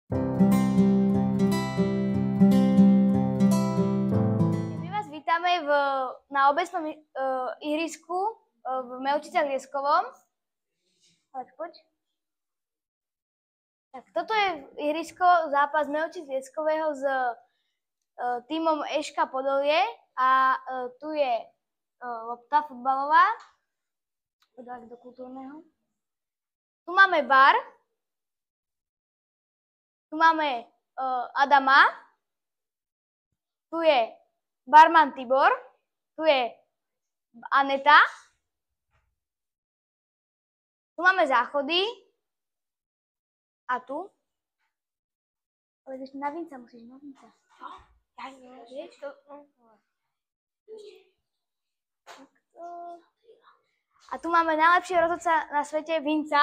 My vás vítame na obecnom ihrisku v Melčicách-Lieskovom. Poď. Tak toto je ihrisko, zápas Melčic-Lieskového s tímom Eška Podolie a tu je lopta futbalová. Poďme do kultúrneho. Tu máme bar. Tu máme Adama. Tu je barman Tibor. Tu je Aneta. Tu máme záchody. A tu? Ale ešte na Vinca musíš, na Vinca. Ja vieš to? A tu máme najlepšieho rozhodca na svete, Vinca.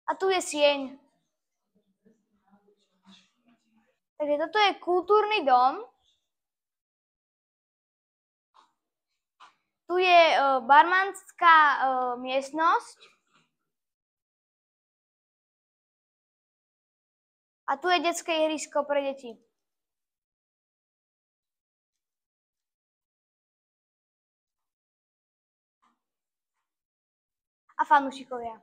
A tu je sieň. Takže toto je kultúrny dom. Tu je barmanská miestnosť. A tu je detské ihrisko pre deti. A fanúšikovia.